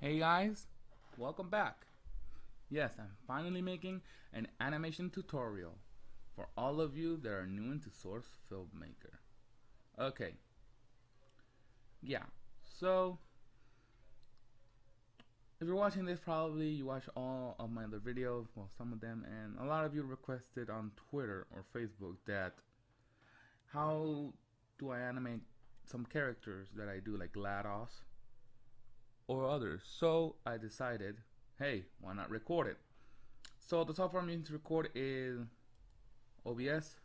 Hey guys, welcome back. Yes, I'm finally making an animation tutorial for all of you that are new into Source Filmmaker. Okay, yeah, so if you're watching this, probably you watch all of my other videos, well, some of them, and a lot of you requested on Twitter or Facebook that how do I animate some characters that I do, like GLaDOS or others. So I decided, hey, why not record it? So the software I'm using to record is OBS.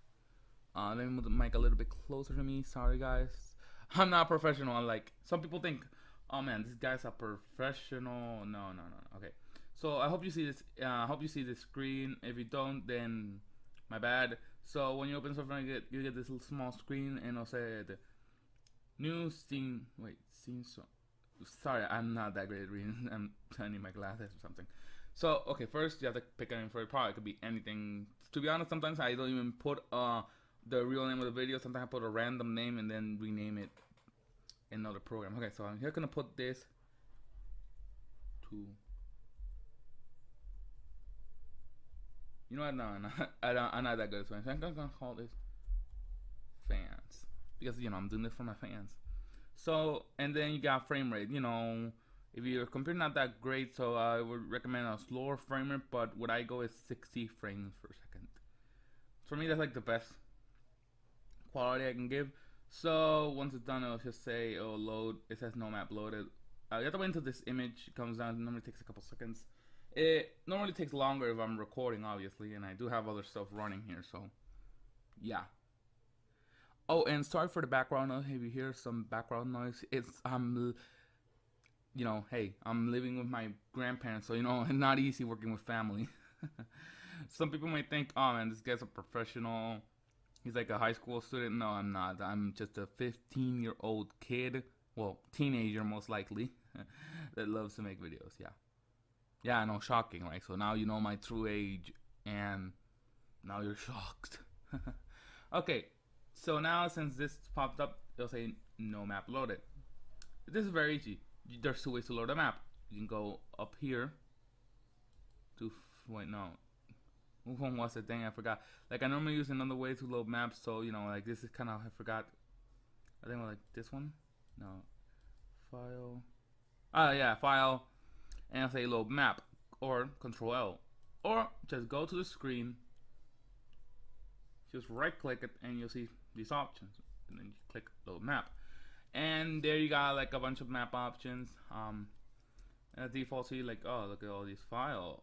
Let me move the mic a little bit closer to me. Sorry, guys. I'm not professional. Like some people think, oh man, this guy's a professional. No, no, no. Okay. So I hope you see this. I hope you see the screen. If you don't, then my bad. So when you open software, you get this little small screen, and it'll say the new scene. Wait, scene. So sorry, I'm not that great at reading. I'm turning my glasses or something. So okay, first you have to pick an info product. It could be anything. To be honest, sometimes I don't even put the real name of the video. Sometimes I put a random name and then rename it in another program. Okay, so I'm here gonna put this to. You know what? No, I'm not that good at Spanish. I'm gonna call this fans because I'm doing this for my fans. So and then you got frame rate. If your computer not that great, so I would recommend a slower frame rate. But what I go is 60 frames per second. For me, that's like the best quality I can give. So once it's done, it'll just say it'll load. It says no map loaded. You have to wait until this image comes down. It normally takes a couple seconds. It normally takes longer if I'm recording, obviously, and I do have other stuff running here. So yeah. Oh, and sorry for the background noise. If you hear some background noise, it's hey, I'm living with my grandparents, so it's not easy working with family. Some people might think, oh man, this guy's a professional. He's like a high school student. No, I'm not. I'm just a 15-year-old kid. Well, teenager most likely, that loves to make videos. Yeah. Yeah, I know, shocking, right? So now you know my true age, and now you're shocked. Okay, so now since this popped up, it'll say no map loaded. This is very easy. There's two ways to load a map. You can go up here to wait, no. Which one was the thing? I forgot. Like I normally use another way to load maps, so like this is kind of I forgot. I think like this one. No, file. Yeah, file, and I'll say load map or Control L, or just go to the screen. Just right click it, and you'll see these options, and then you click load map, and there you got like a bunch of map options. And the default, see like, oh, look at all these files.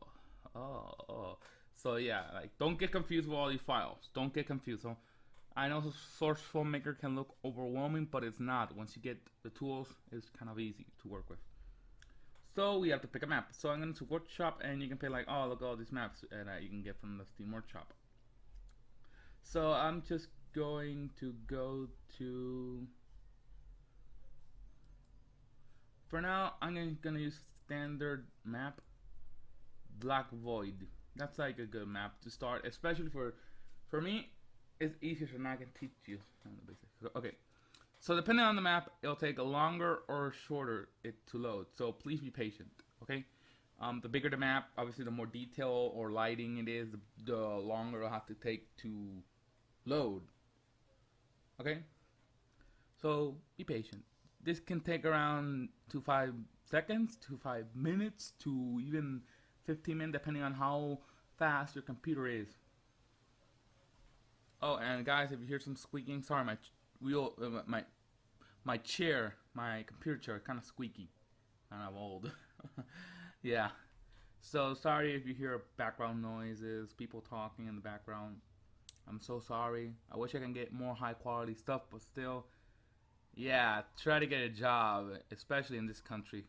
Oh. So yeah, like don't get confused with all these files. Don't get confused. So I know Source Filmmaker can look overwhelming, but it's not. Once you get the tools, it's kind of easy to work with. So we have to pick a map. So I'm going to Workshop, and you can pick like, oh, look at all these maps that you can get from the Steam Workshop. So I'm just going to go to. For now, I'm gonna use standard map, Black Void. That's like a good map to start, especially for me. It's easier, so now I can teach you some of the basics. Okay, so depending on the map, it'll take a longer or shorter it to load. So please be patient. Okay, the bigger the map, obviously, the more detail or lighting it is, the longer it'll have to take to load. Okay, so be patient. This can take around 5 seconds to 5 minutes to even 15 minutes, depending on how fast your computer is. Oh, and guys, if you hear some squeaking, sorry, my wheel, my chair, my computer chair, kind of squeaky. Kind of old. Yeah. So sorry if you hear background noises, people talking in the background. I'm so sorry. I wish I can get more high quality stuff, but still, yeah, try to get a job, especially in this country.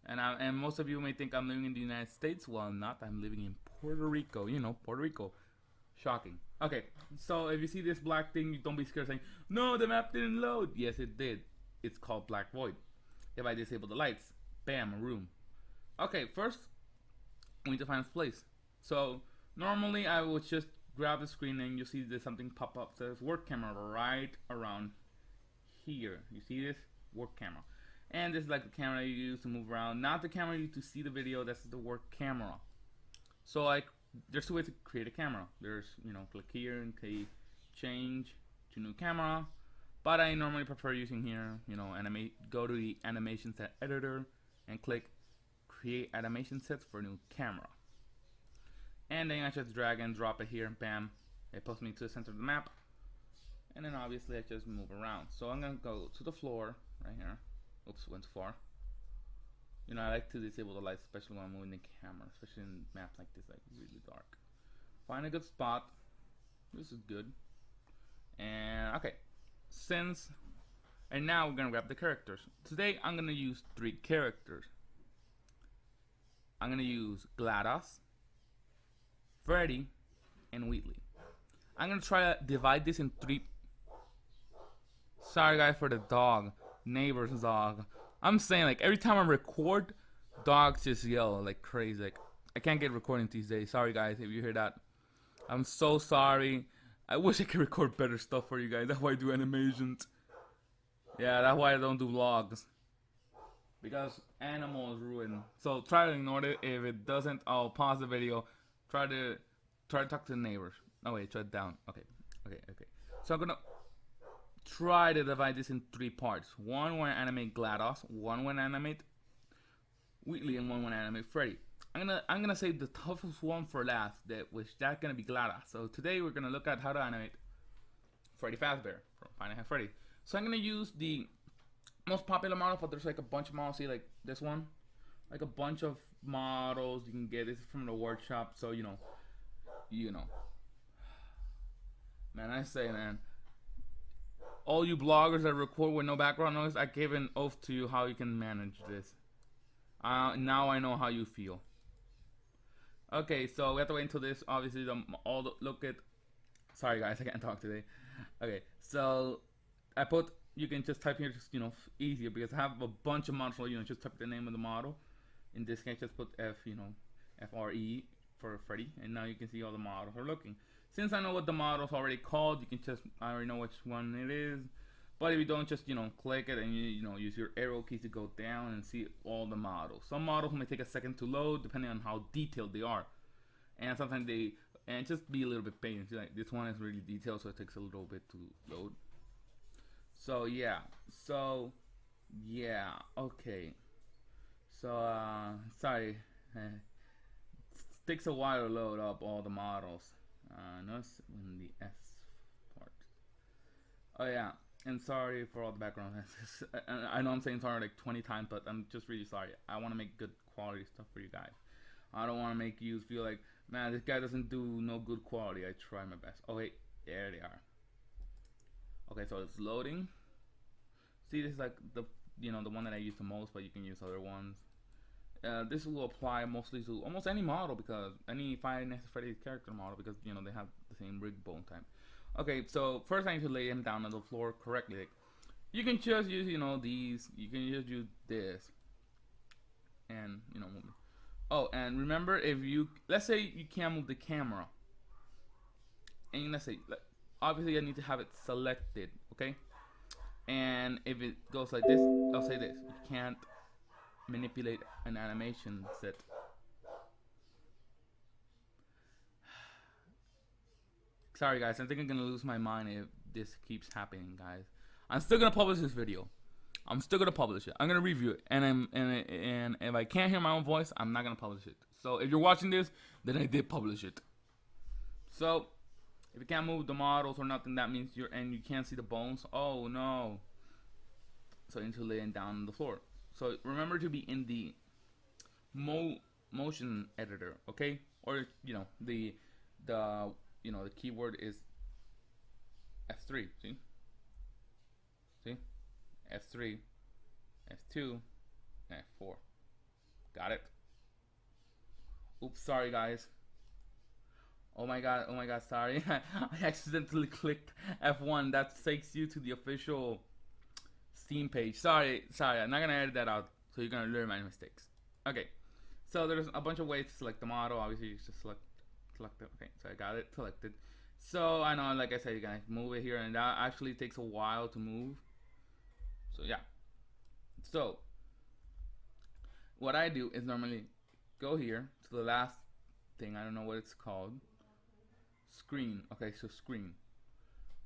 And most of you may think I'm living in the United States. Well, I'm not. I'm living in Puerto Rico. Puerto Rico. Shocking. Okay, so if you see this black thing, don't be scared saying, no, the map didn't load. Yes, it did. It's called Black Void. If I disable the lights, bam, a room. Okay, first, we need to find its place. So normally I would just grab the screen and you'll see there's something pop up that says work camera right around here. You see this? Work camera. And this is like the camera you use to move around, not the camera you use to see the video. That's the word camera. So like, there's two ways to create a camera. There's, click here and click change to new camera. But I normally prefer using here, animate. Go to the animation set editor and click create animation sets for new camera. And then I just drag and drop it here, bam. It puts me to the center of the map. And then obviously I just move around. So I'm gonna go to the floor right here. Oops, went too far. I like to disable the lights, especially when I'm moving the camera, especially in maps like this, like really dark. Find a good spot. This is good. And okay, and now we're gonna grab the characters. Today I'm gonna use 3 characters. I'm gonna use GLaDOS, Freddy, and Wheatley. I'm gonna try to divide this in 3. Sorry guys for the dog, neighbor's dog. I'm saying, like, every time I record, dogs just yell like crazy. Like, I can't get recording these days. Sorry guys if you hear that. I'm so sorry. I wish I could record better stuff for you guys. That's why I do animations. Yeah, that's why I don't do vlogs. Because animals ruin. So try to ignore it. If it doesn't, I'll pause the video. Try to talk to the neighbors. Oh wait, try it down. Okay. So I'm gonna try to divide this in 3 parts. One when I animate GLaDOS, one when I animate Wheatley, and one when I animate Freddy. I'm gonna save the toughest one for last, which that's gonna be GLaDOS. So today we're gonna look at how to animate Freddy Fazbear from Five Nights at Freddy. So I'm gonna use the most popular model, but there's like a bunch of models. See, like this one, like a bunch of models you can get. This is from the workshop, so you know. Man, I say, man, all you bloggers that record with no background noise, I give an oath to you how you can manage this. Now I know how you feel. Okay, so we have to wait until this. Obviously, look at. Sorry guys, I can't talk today. Okay, so you can just type here, just easier, because I have a bunch of models. So just type the name of the model. In this case, just put FRE for Freddy, and now you can see all the models are looking. Since I know what the model's already called, I already know which one it is. But if you don't, just click it and use your arrow keys to go down and see all the models. Some models may take a second to load depending on how detailed they are, and sometimes just be a little bit patient. Like this one is really detailed, so it takes a little bit to load. So yeah, okay. So sorry, it takes a while to load up all the models. Notice in the S part. Oh yeah, and sorry for all the background. I know I'm saying sorry like 20 times, but I'm just really sorry. I want to make good quality stuff for you guys. I don't want to make you feel like, man, this guy doesn't do no good quality. I try my best. Oh wait, there they are. Okay, so it's loading. See, this is like the one that I use the most, but you can use other ones. This will apply mostly to almost any model, because any Five Nights at Freddy's character model, because they have the same rig bone type. Okay, so first I need to lay him down on the floor correctly. Like, you can just use these. You can just use this, and move. Oh, and remember, let's say you can't move the camera, and let's say obviously I need to have it selected, okay? And if it goes like this, I'll say this: you can't manipulate an animation set. Sorry guys, I think I'm gonna lose my mind if this keeps happening, guys. I'm still gonna publish this video. I'm still gonna publish it. I'm gonna review it, and if I can't hear my own voice, I'm not gonna publish it. So if you're watching this, then I did publish it. So if you can't move the models or nothing, that means you can't see the bones. Oh no! So you need to lay it down on the floor. So remember to be in the motion editor, okay? Or the keyword is F3. See, F3, F2, F4. Got it? Oops, sorry guys. Oh my god, sorry. I accidentally clicked F1. That takes you to the official Steam page. Sorry, I'm not gonna edit that out, so you're gonna learn my mistakes. Okay, so there's a bunch of ways to select the model. Obviously, you just select it. Okay, so I got it selected. So I know, like I said, you can move it here, and that actually takes a while to move. So yeah, So what I do is normally go here to the last thing. I don't know what it's called. Screen. Okay, so screen.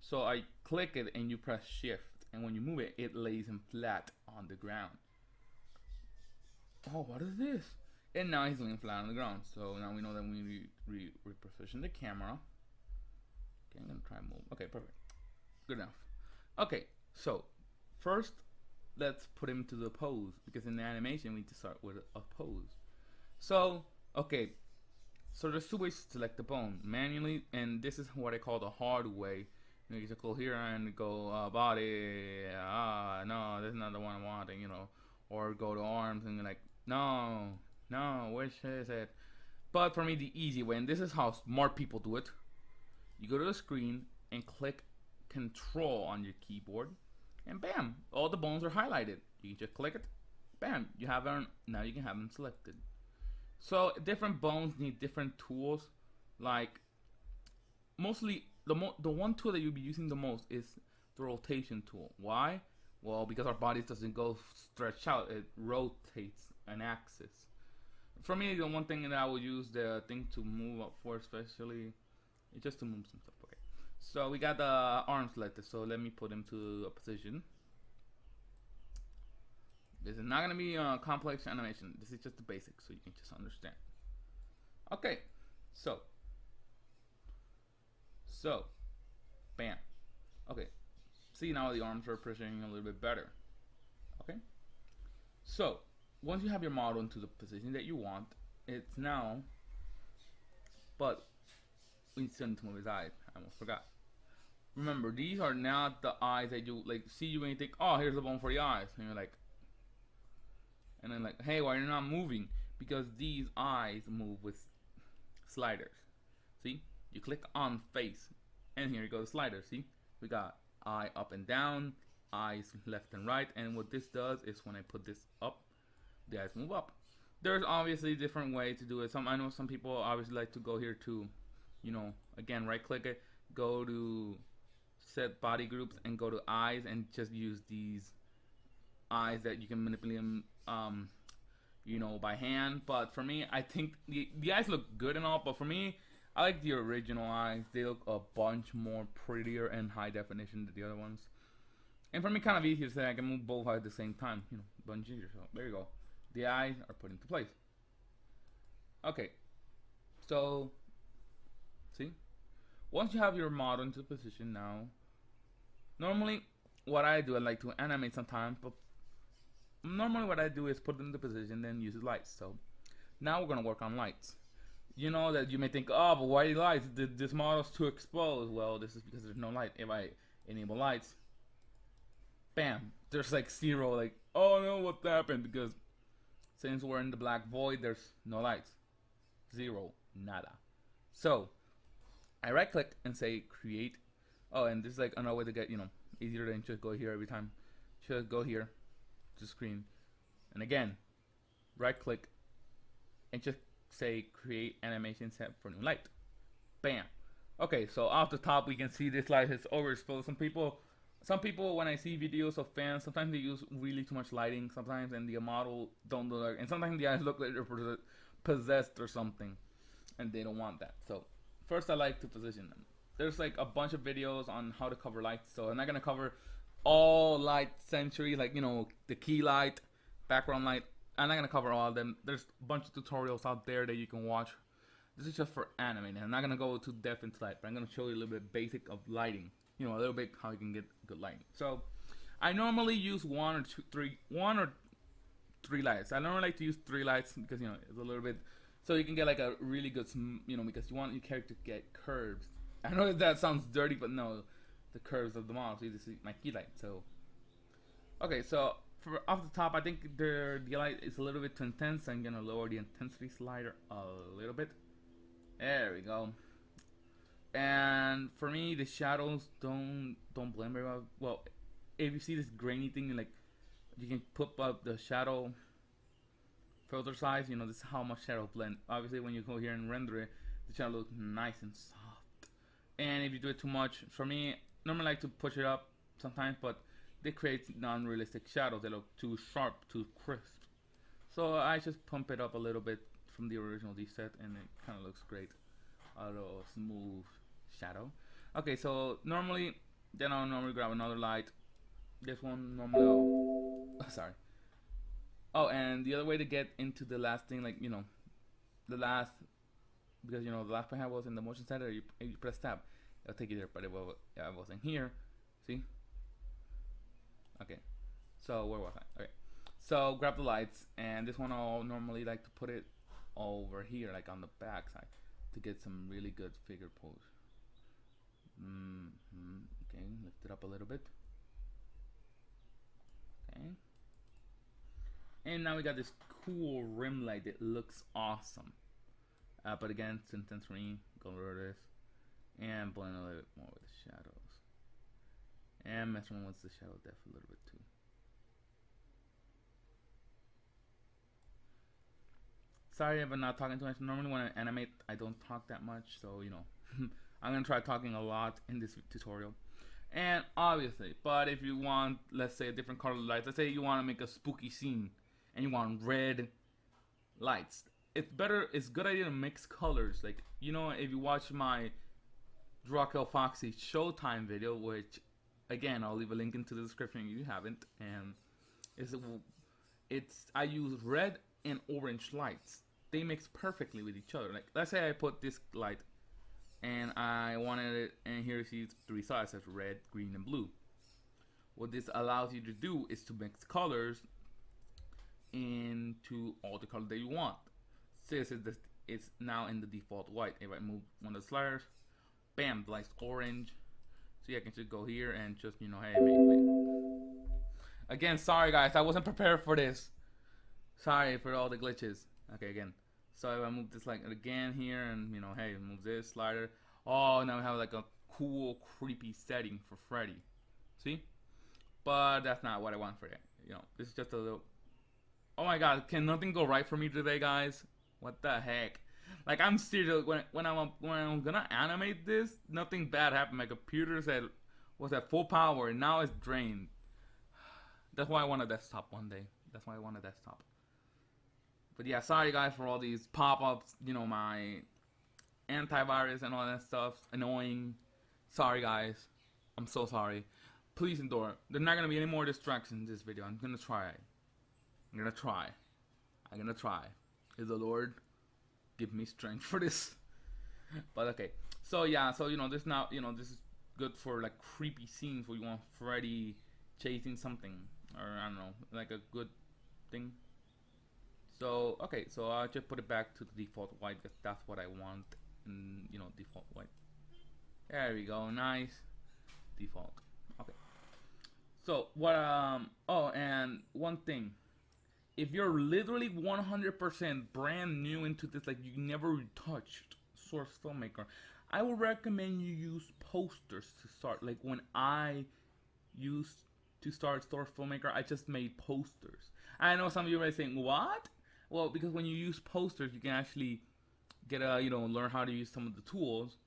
So I click it and you press shift, and when you move it, it lays him flat on the ground. Oh, what is this? And now he's laying flat on the ground. So now we know that we reposition the camera. Okay, I'm gonna try and move. Okay, perfect. Good enough. Okay, so first let's put him to the pose, because in the animation we need to start with a pose. So, okay, so there's two ways to select the bone: manually, and this is what I call the hard way. You know, you just go here and go body. No, this is not the one I want. Or go to arms and you're like, no, which is it? But for me, the easy way, and this is how smart people do it: you go to the screen and click Control on your keyboard, and bam, all the bones are highlighted. You can just click it, bam, you have them. Now you can have them selected. So different bones need different tools. Like mostly the one tool that you'll be using the most is the rotation tool. Why? Well, because our bodies doesn't go stretch out, it rotates an axis. For me, the one thing that I would use the thing to move up for, especially, is just to move some stuff. Okay, so we got the arm selected, so let me put him to a position. This is not gonna be a complex animation. This is just the basics, so you can just understand. Okay, so bam. Okay, see, now the arms are positioning a little bit better. Okay, so once you have your model into the position that you want, it's now, but we still need to move his eyes. I almost forgot. Remember, these are not the eyes that you like see you when you think, oh, here's the bone for the eyes, and you're like, and then like, hey, why you're not moving? Because these eyes move with sliders. See, you click on face, and here you go, the sliders. See, we got eye up and down, eyes left and right, and what this does is when I put this up, the eyes move up. There's obviously different ways to do it. I know some people obviously like to go here to, again, right click it, go to set body groups and go to eyes and just use these eyes that you can manipulate them by hand. But for me, I think the eyes look good and all, but for me, I like the original eyes. They look a bunch more prettier and high definition than the other ones. And for me, kind of easy to say I can move both eyes at the same time. A bunch easier. So there you go. The eyes are put into place. Okay. So, see? Once you have your model into position now, normally what I do, I like to animate sometimes, but normally what I do is put them into position, then use lights. So now we're going to work on lights. You know that you may think, oh, but why lights? This model's too exposed. Well, this is because there's no light. If I enable lights, bam, there's like zero, like, oh no, what happened? Because since we're in the black void, there's no lights. Zero, nada. So I right click and say create. Oh, and this is like another way to get, easier than just go here every time. Just go here to screen. And again, right click and just say create animation set for new light. Bam. Okay, so off the top we can see this light is overexposed. Some people when I see videos of fans, sometimes they use really too much lighting sometimes, and the model don't look, and sometimes the eyes look like they're possessed or something, and they don't want that. So first I like to position them. There's like a bunch of videos on how to cover lights, so I'm not gonna cover all light century, like the key light, background light. I'm not gonna cover all of them. There's a bunch of tutorials out there that you can watch. This is just for animating. I'm not gonna go too depth into light, but I'm gonna show you a little bit basic of lighting. A little bit how you can get good lighting. So I normally use one or three lights. I normally like to use 3 lights because it's a little bit, so you can get like a really good, because you want your character to get curves. I know that sounds dirty, but no, the curves of the model. So this is my key light. So okay, so for off the top, I think the light is a little bit too intense. I'm gonna lower the intensity slider a little bit. There we go. And for me, the shadows don't blend very well. Well, if you see this grainy thing, like you can put up the shadow filter size. This is how much shadow blend. Obviously, when you go here and render it, the shadow looks nice and soft. And if you do it too much, for me, normally I like to push it up sometimes, but they create non-realistic shadows. They look too sharp, too crisp. So I just pump it up a little bit from the original D-set, and it kind of looks great. A little smooth shadow. Okay, so normally, then I'll normally grab another light. This one normally sorry. Oh, and the other way to get into the last thing, like, you know, the last, because, you know, the last part I was in the motion center, you press tab, it'll take you there, but it wasn't here. See? Okay, so where was I? Okay, so grab the lights, and this one I'll normally like to put it over here, like on the back side, to get some really good figure pose. Okay, lift it up a little bit. Okay, and now we got this cool rim light that looks awesome. But again, it's intense for me. Go over this and blend a little bit more with the shadows, and mess around with the shadow depth a little bit too. Sorry if I'm not talking too much. Normally when I animate, I don't talk that much, so you know, I'm gonna try talking a lot in this tutorial. And obviously, but if you want, let's say, a different color lights, let's say you want to make a spooky scene and you want red lights, it's a good idea to mix colors. Like, you know, if you watch my Draco Foxy Showtime video, which again I'll leave a link into the description if you haven't, and I use red and orange lights. They mix perfectly with each other. Like, let's say I put this light and I wanted it, and here you see three sides, that's red, green, and blue. What this allows you to do is to mix colors into all the colors that you want. So it's now in the default white. If I move one of the sliders, bam, the light's orange. See, I can just go here and just, you know, hey, again, sorry guys, I wasn't prepared for this. Sorry for all the glitches. Okay, again. So if I move this like again here, and you know, hey, move this slider. Oh, now we have like a cool, creepy setting for Freddy. See? But that's not what I want for it. You know, this is just a little. Oh my God, can nothing go right for me today, guys? What the heck? Like, I'm serious. When I'm gonna animate this, nothing bad happened. My computer was at full power, and now it's drained. That's why I want a desktop one day. That's why I want a desktop. But yeah, sorry guys for all these pop-ups, you know, my antivirus and all that stuff, annoying. Sorry guys, I'm so sorry. Please endure. There's not gonna be any more distractions in this video. I'm gonna try. Is the Lord give me strength for this? But okay, so yeah, so you know, this now, you know, this is good for like creepy scenes where you want Freddy chasing something, or I don't know, like a good thing. So, okay, so I'll just put it back to the default white because that's what I want. You know, default white. There we go, nice. Default. Okay. So, what, oh, and one thing. If you're literally 100% brand new into this, like you never touched Source Filmmaker, I would recommend you use posters to start. Like when I used to start Source Filmmaker, I just made posters. I know some of you are saying, what? Well, because when you use posters, you can actually get you know, learn how to use some of the tools,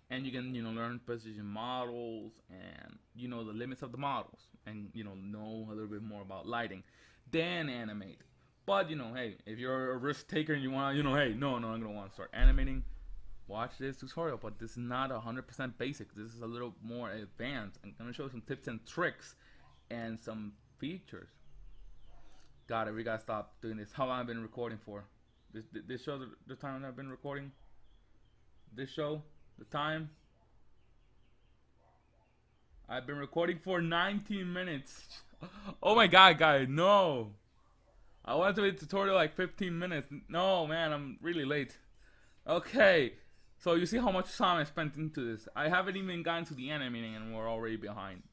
and you can, you know, learn position models and, you know, the limits of the models, and, you know a little bit more about lighting, then animate. But, you know, hey, if you're a risk taker and you want to, you know, hey, no, I'm going to want to start animating, watch this tutorial. But this is not 100% basic. This is a little more advanced. I'm going to show you some tips and tricks and some features. Got it. We gotta stop doing this. How long I've been recording for? This show the time I've been recording. This show the time I've been recording for 19 minutes. Oh my God, guys, no! I wanted to make a tutorial like 15 minutes. No, man, I'm really late. Okay, so you see how much time I spent into this. I haven't even gotten to the animating, and we're already behind.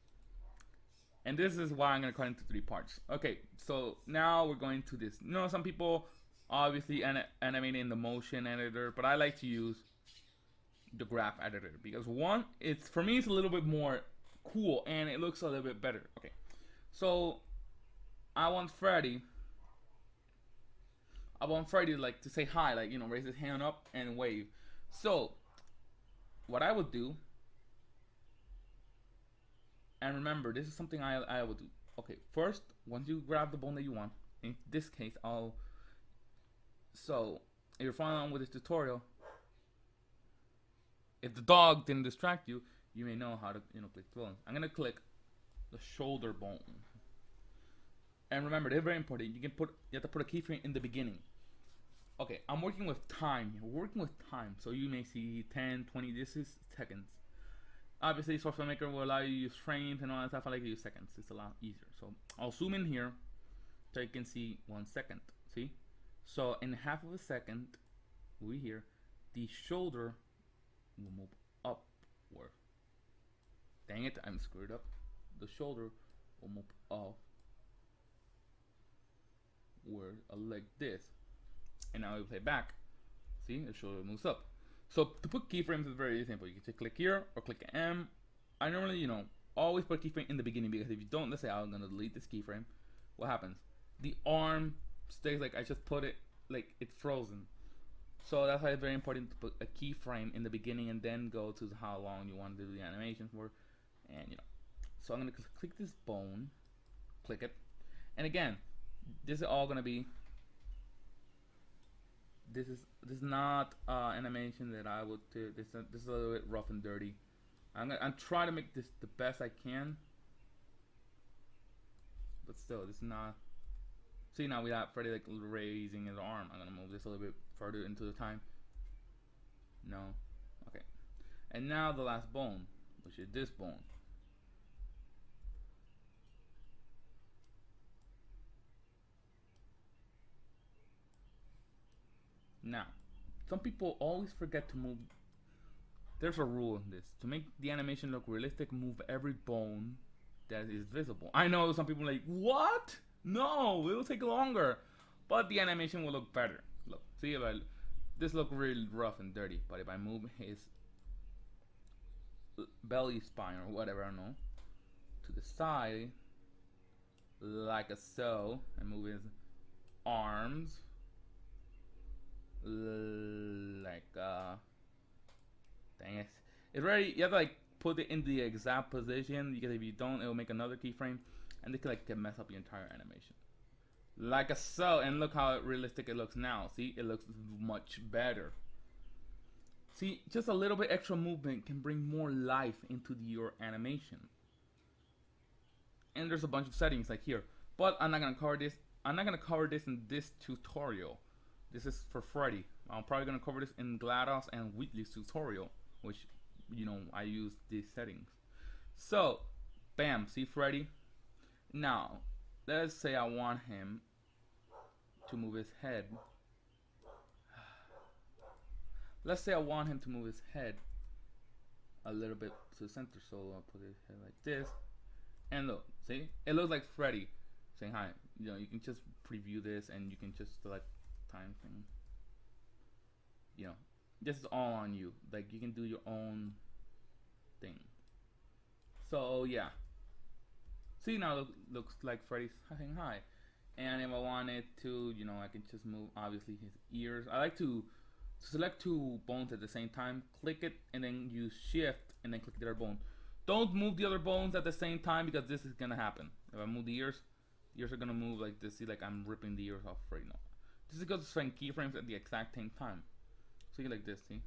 And this is why I'm going to cut into 3 parts. Okay, so now we're going to this. You know, some people obviously animate in the motion editor, but I like to use the graph editor because one, it's for me, it's a little bit more cool and it looks a little bit better. Okay, so I want Freddy like to say hi, like, you know, raise his hand up and wave. So what I would do, And remember, this is something I will do. Okay, first, once you grab the bone that you want, in this case, so if you're following along with this tutorial, if the dog didn't distract you, you may know how to click the bone. I'm gonna click the shoulder bone. And remember, they're very important. You have to put a keyframe in the beginning. Okay, I'm working with time. We're working with time, so you may see 10, 20. This is seconds. Obviously, Filmmaker will allow you to use frames and all that stuff. I like to use seconds. It's a lot easier. So I'll zoom in here so you can see 1 second. See? So in half of a second, over here, the shoulder will move upward. Dang it, I'm screwed up. The shoulder will move upward like this. And now we play back. See, the shoulder moves up. So to put keyframes is very simple. You can just click here or click M. I normally, always put a keyframe in the beginning, because if you don't, let's say I'm gonna delete this keyframe, what happens? The arm stays like I just put it, like it's frozen. So that's why it's very important to put a keyframe in the beginning and then go to how long you want to do the animation for, and So I'm gonna click this bone, click it, and again, this is all gonna be. This is not animation that I would do. This is a little bit rough and dirty. I'm trying to make this the best I can, but still, this is not. See, now we got Freddy like raising his arm. I'm gonna move this a little bit further into the time. No, okay. And now the last bone, which is this bone. Now, some people always forget to move. There's a rule in this. To make the animation look realistic, move every bone that is visible. I know some people are like, what? No, it will take longer. But the animation will look better. Look, see, if this look really rough and dirty. But if I move his belly spine or whatever, I don't know, to the side, like so, and move his arms, like dang it, it's very, you have to like put it in the exact position, because if you don't, it will make another keyframe and it can mess up your entire animation, like so. And look how realistic it looks now. See, it looks much better. See, just a little bit extra movement can bring more life into your animation. And there's a bunch of settings like here, but I'm not gonna cover this. I'm not gonna cover this in this tutorial. This is for Freddy. I'm probably gonna cover this in GLaDOS and Wheatley's tutorial, which I use these settings. So, bam, see Freddy. Now, let's say I want him to move his head. Let's say I want him to move his head a little bit to the center, so I'll put his head like this. And look, see, it looks like Freddy saying hi. You can just preview this and you can just select time thing. This is all on you. Like, you can do your own thing. So yeah, see, now looks like Freddy's saying hi. And if I wanted to, I can just move obviously his ears. I like to select two bones at the same time, click it, and then use shift and then click the other bone. Don't move the other bones at the same time, because this is gonna happen. If I move the ears are gonna move like this. See, like I'm ripping the ears off right now. This is because it's keyframes at the exact same time. See, like this, see?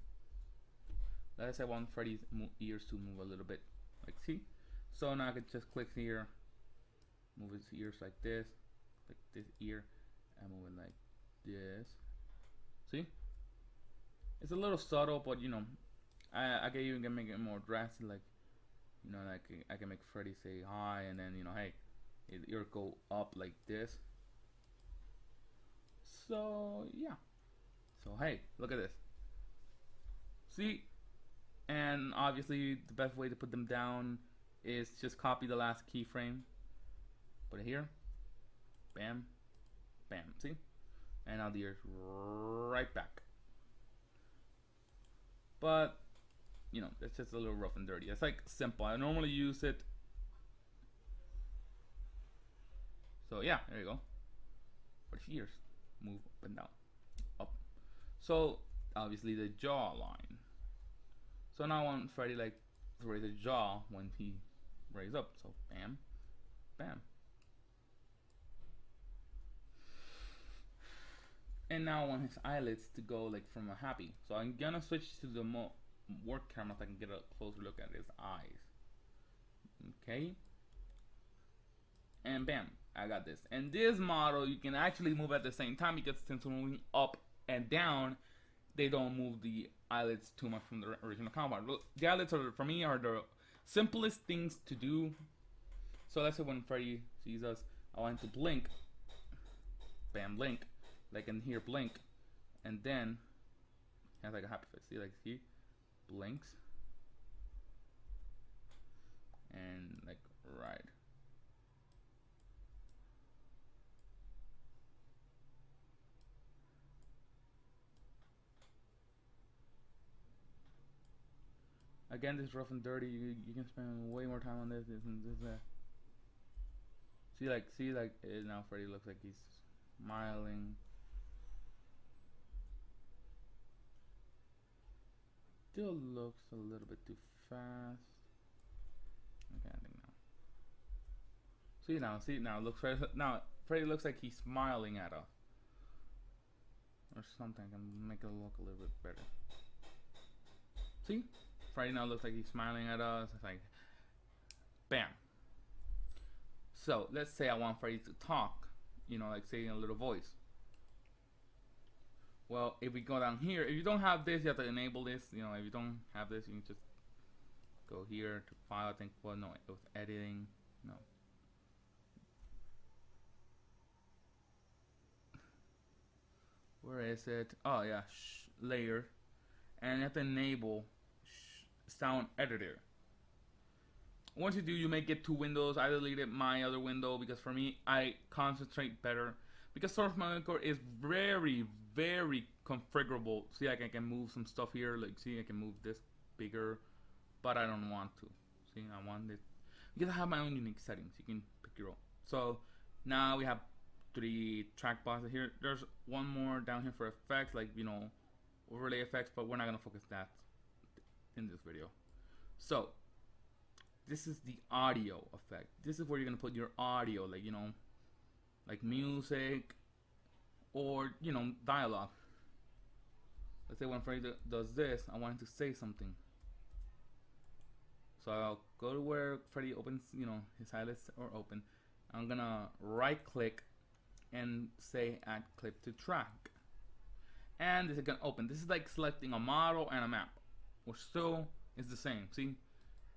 Let's say I want Freddy's ears to move a little bit. Like, see? So now I can just click here, move his ears like this ear, and move it like this. See? It's a little subtle, but I can even make it more drastic. Like, like I can make Freddy say hi, and then hey, his ear go up like this. So yeah. So hey, look at this. See? And obviously the best way to put them down is just copy the last keyframe, put it here, bam, bam, see? And now the ear's right back. But it's just a little rough and dirty. It's like simple. I normally use it. So yeah, there you go. For the ears, move up and down, up. So obviously the jawline. So now I want Freddy like to raise his jaw when he raise up. So bam, bam. And now I want his eyelids to go like from a happy. So I'm gonna switch to the work camera so I can get a closer look at his eyes. Okay. And bam, I got this. And this model you can actually move at the same time, because since we're moving up and down, they don't move the eyelids too much from the original counterpart. The eyelids are, for me, are the simplest things to do. So let's say when Freddy sees us, I want him to blink. Bam, blink. Like in here, blink. And then he has like a happy face. See, like, see? Blinks. And like, right. Again, this is rough and dirty. You can spend way more time on this. See, like now Freddy looks like he's smiling. Still looks a little bit too fast. Okay, I think now. See now. Now Freddy looks like he's smiling at us, or something. I can make it look a little bit better. See, Freddy now looks like he's smiling at us. It's like, bam. So let's say I want Freddy to talk, you know, like say in a little voice. Well, if we go down here, if you don't have this, you have to enable this. You know, if you don't have this, you can just go here to file. I think, well, no, it was editing. No. Where is it? Oh yeah, layer, and you have to enable sound editor. Once you do, you may get two windows. I deleted my other window because for me, I concentrate better. Because Filmmaker is very, very configurable. See, like I can move some stuff here. Like, see, I can move this bigger, but I don't want to. See, I want it because I have my own unique settings. You can pick your own. So now we have 3 track boxes here. There's one more down here for effects, like, you know, overlay effects, but we're not gonna focus that in this video. So this is the audio effect. This is where you're gonna put your audio, like, you know, like music or, you know, dialogue. Let's say when Freddy does this, I want him to say something. So I'll go to where Freddy opens, you know, his eyelids are open. I'm gonna right click and say add clip to track. And this is gonna open. This is like selecting a model and a map, which still is the same. See,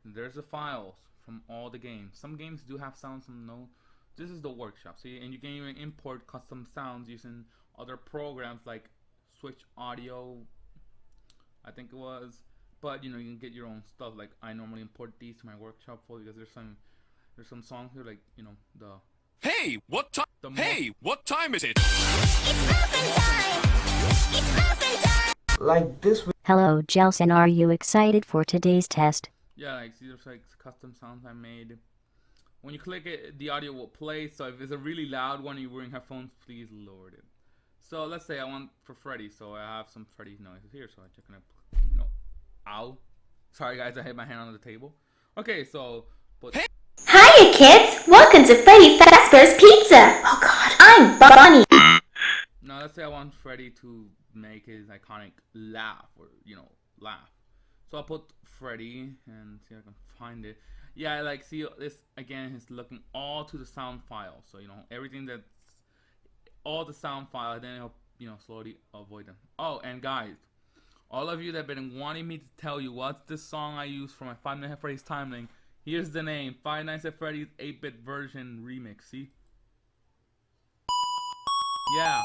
there's the files from all the games. Some games do have sounds, some no. This is the workshop. See, and you can even import custom sounds using other programs like Switch Audio, I think it was. But you know, you can get your own stuff. Like I normally import these to my workshop folder because there's some songs here, like, you know, the Hey, what time? Hey, what time is it? Like this. Hello, Jelson. Are you excited for today's test? Yeah, like see, there's like custom sounds I made. When you click it, the audio will play. So if it's a really loud one and you're wearing headphones, please lower it. So let's say I want for Freddy, so I have some Freddy noises here. So I'm just gonna, you know, ow. Sorry guys, I hit my hand on the table. Okay, so put. Hey. Hiya kids! Welcome to Freddy Fazbear's Pizza! Oh god, I'm Bunny! Now let's say I want Freddy to make his iconic laugh, or, you know, laugh. So I'll put Freddy and see if I can find it. Yeah, like see this again, he's looking all to the sound file. So, you know, everything that's all the sound file, then he'll, you know, slowly avoid them. Oh, and guys, all of you that have been wanting me to tell you what's this song I use for my 5 Nights at Freddy's timeline, here's the name, 5 Nights at Freddy's 8-bit version remix. See? Yeah.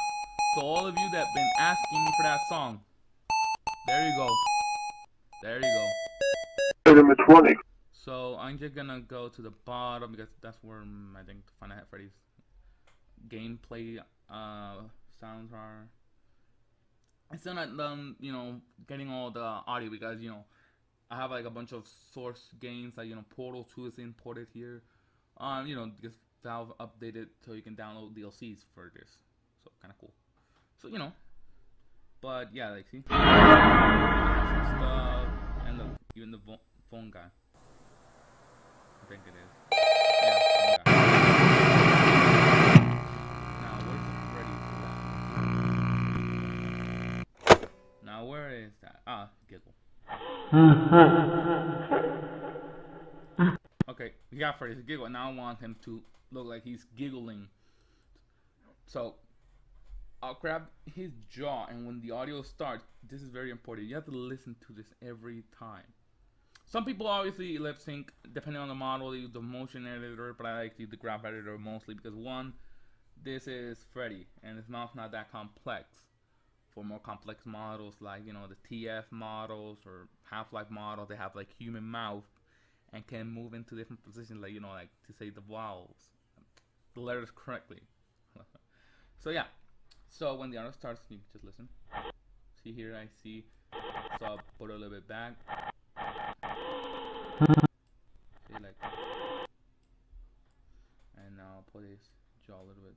So all of you that have been asking me for that song, there you go. There you go. Animatronic. So I'm just gonna go to the bottom because that's where I think 5 Nights at Freddy's gameplay sounds are. I still not done, you know, getting all the audio because, you know, I have like a bunch of source games, like, you know, Portal 2 is imported here. You know, because Valve updated so you can download DLCs for this. So kind of cool. So, you know, but yeah, like, see, I have some stuff, and even the phone guy. think it is. Yeah. Now where's Freddy? Now where is that? Ah, giggle. Okay, we got Freddy's giggle. Now I want him to look like he's giggling. So I'll grab his jaw, and when the audio starts, this is very important. You have to listen to this every time. Some people obviously lip sync depending on the model. They use the motion editor, but I like to use the graph editor mostly because one, this is Freddy, and his mouth's not that complex. For more complex models like, you know, the TF models or Half-Life models, they have like human mouth and can move into different positions, like, you know, like to say the vowels, the letters correctly. So yeah, so when the audio starts, you can just listen. See here, I see. So I'll put it a little bit back. See, like, and now I'll put his jaw a little bit.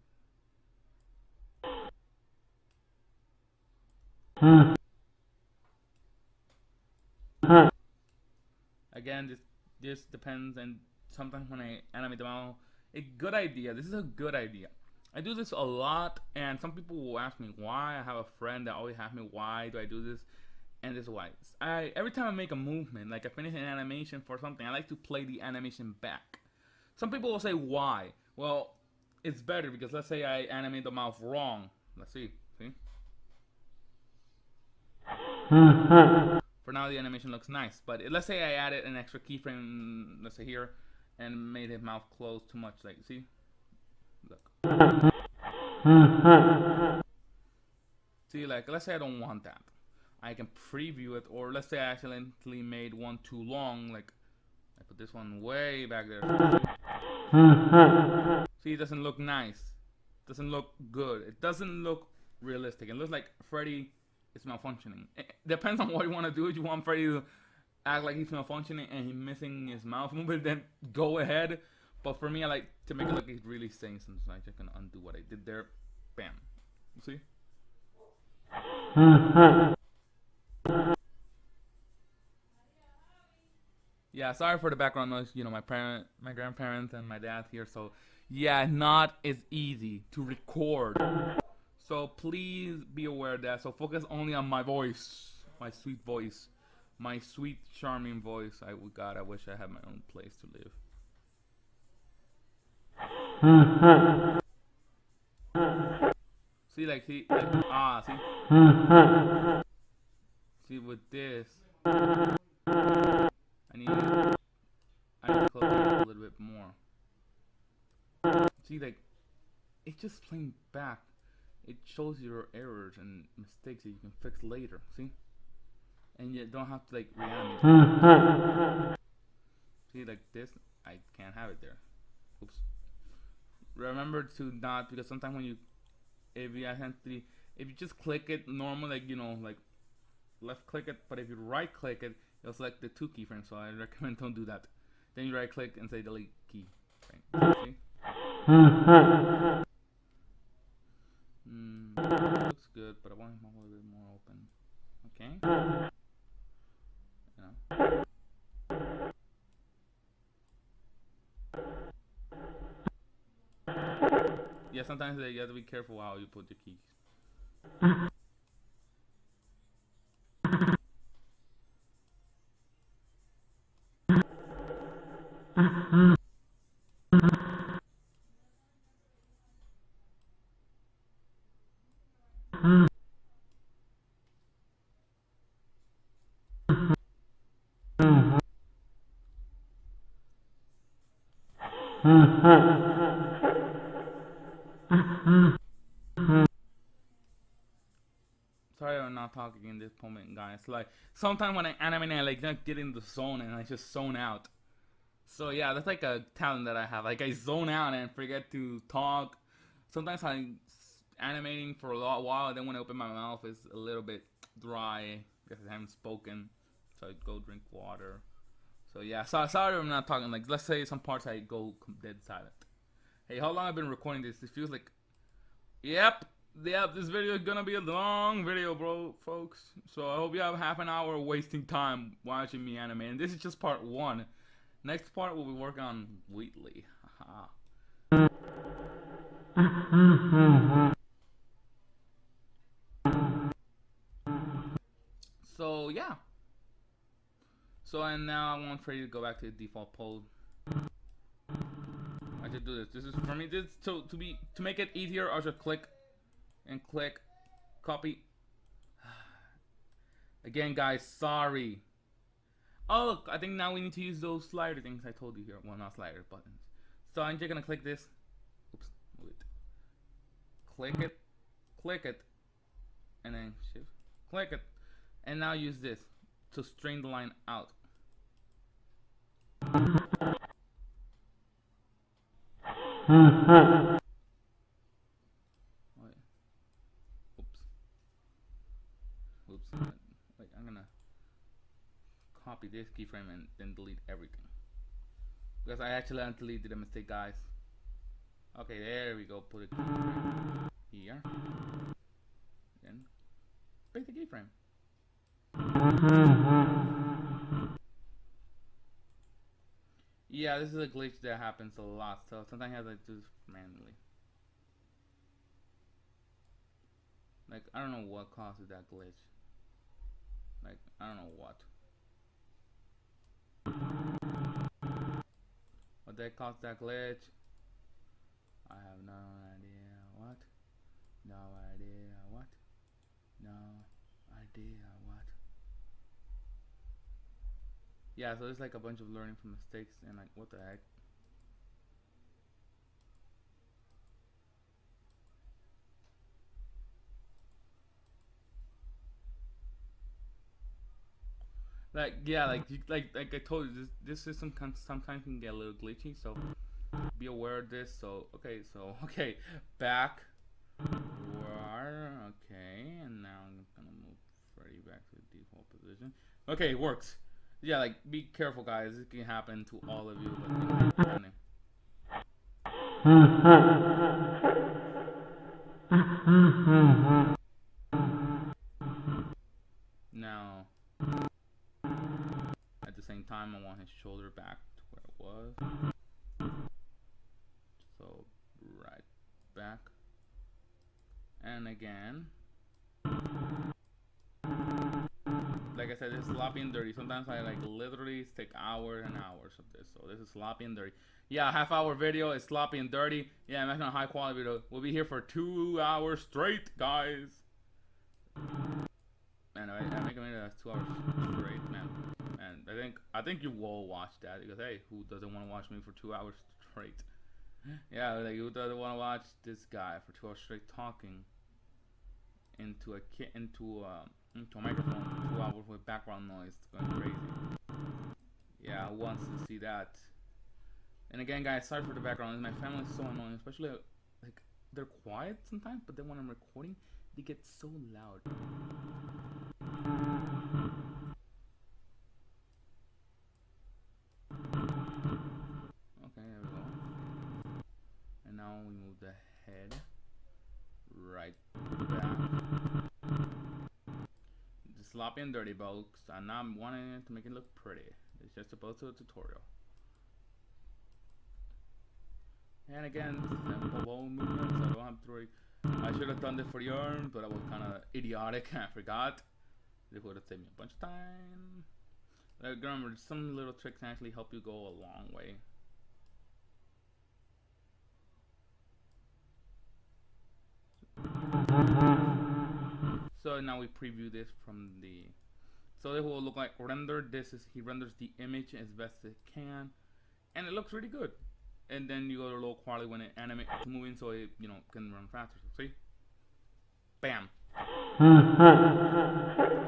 Again, this depends, and sometimes when I animate the model, a good idea. This is a good idea. I do this a lot, and some people will ask me why. I have a friend that always asks me why do I do this, and this is why. Every time I make a movement, like I finish an animation for something, I like to play the animation back. Some people will say why. Well, it's better because let's say I animate the mouth wrong. Let's see. For now, the animation looks nice, but let's say I added an extra keyframe, let's say here, and made his mouth close too much. Like, see? Look. See, like, let's say I don't want that. I can preview it, or let's say I accidentally made one too long. Like, I put this one way back there. See, it doesn't look nice. It doesn't look good. It doesn't look realistic. It looks like Freddy is malfunctioning. It depends on what you want to do. If you want Freddy to act like he's malfunctioning and he's missing his mouth movement, then go ahead. But for me, I like to make it look like he's really saying something. So I'm just gonna undo what I did there. Bam. See? Yeah, sorry for the background noise. You know, my grandparents, and my dad here. So yeah, not as easy to record. So please be aware of that. So focus only on my voice, my sweet voice, my sweet, charming voice. God, I wish I had my own place to live. See, like, see, see, with this, I need to close it a little bit more. See, like, it's just playing back. It shows your errors and mistakes that you can fix later. See, and you don't have to like reanimate. See, like this, I can't have it there. Oops. Remember to not, because sometimes when you, if you just click it normal, like, you know, like left click it, but if you right click it, it'll select the 2 keyframes. So I recommend don't do that. Then you right click and say delete key. See? Looks good, but I want him a little bit more open. Okay. Yeah, sometimes you have to be careful how you put the keys. Sorry I'm not talking in this moment, guys. Like, sometimes when I animate, I like not get in the zone and I just zone out. So yeah, that's like a talent that I have. Like, I zone out and forget to talk. Sometimes I'm animating for a while, then when I open my mouth, it's a little bit dry because I haven't spoken. So I go drink water. So yeah, sorry I'm not talking. Like, let's say some parts I go dead silent. Hey, how long I've been recording this? It feels like, yep, this video is gonna be a long video, folks. So I hope you have half an hour wasting time watching me animate. And this is just part 1. Next part we'll be working on Wheatley. Haha. So yeah. So and now I want Freddy to go back to the default pose. I should do this. This is for me. This so to make it easier. I should click and click, copy. Again, guys, sorry. Oh, look, I think now we need to use those slider things I told you here. Well, not slider buttons. So I'm just gonna click this. Oops, wait. Click it, and then shift. Click it, and now use this to string the line out. Wait. Oops. Wait, I'm gonna copy this keyframe and then delete everything. Because I actually did a mistake, guys. Okay, there we go. Put a keyframe here. Then paste the keyframe. Yeah, this is a glitch that happens a lot, so sometimes I have to do this manually. Like, I don't know what causes that glitch. Like, I don't know what. What that caused that glitch? I have no idea what. No idea what. No idea what. Yeah, so it's like a bunch of learning from mistakes and like, what the heck? Like, yeah, like I told you, this system sometimes can get a little glitchy, so be aware of this. So okay, back. Okay, and now I'm gonna move Freddy back to the default position. Okay, it works. Yeah, like, be careful, guys. This can happen to all of you. But now, at the same time, I want his shoulder back to where it was. So, right back. And again. Like I said, it's sloppy and dirty. Sometimes I like literally take hours and hours of this. So this is sloppy and dirty. Yeah, half-hour video is sloppy and dirty. Yeah, imagine a high-quality video. We'll be here for 2 hours straight, guys. Man, I think I made it 2 hours straight, man. And I think you will watch that because hey, who doesn't want to watch me for 2 hours straight? Yeah, like who doesn't want to watch this guy for 2 hours straight talking into a microphone for 2 hours with background noise going crazy. Yeah, who wants to see that? And again, guys, sorry for the background. My family is so annoying, especially like they're quiet sometimes, but then when I'm recording, they get so loud. Okay, there we go. And now we move the head right back. Sloppy and dirty, folks. I'm not wanting it to make it look pretty. It's just supposed to be a tutorial. And again, simple bone movements. I don't have to worry. I should have done this for the arm, but I was kind of idiotic. I forgot. This would have saved me a bunch of time. Like, remember, some little tricks can actually help you go a long way. So now we preview this from the. So it will look like rendered. He renders the image as best as it can, and it looks really good. And then you go to low quality when it animates moving, so it can run faster. So see, bam.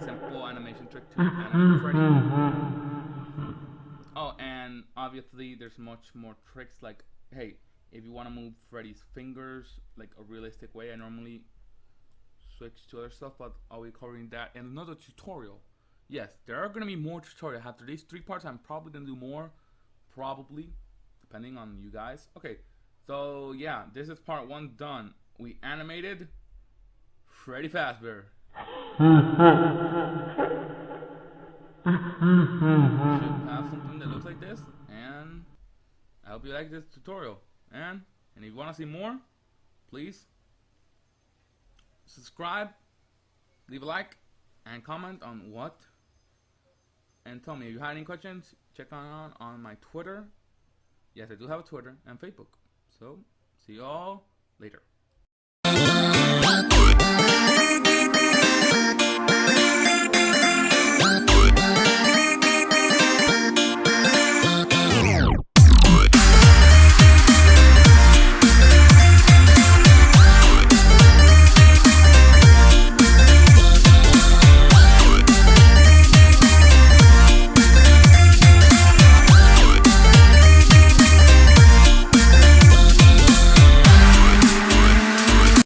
Simple animation trick to animate Freddy. Oh, and obviously there's much more tricks. Like, hey, if you want to move Freddy's fingers like a realistic way, I normally switch to other stuff, but I'll be covering that in another tutorial. Yes, there are going to be more tutorials. After these 3 parts, I'm probably going to do more. Probably. Depending on you guys. Okay, so yeah, this is part 1 done. We animated Freddy Fazbear. Should have something that looks like this. And I hope you like this tutorial. And if you want to see more, please subscribe, leave a like, and comment on what. And tell me if you have any questions. Check on my Twitter. Yes, I do have a Twitter and Facebook. So, see you all later.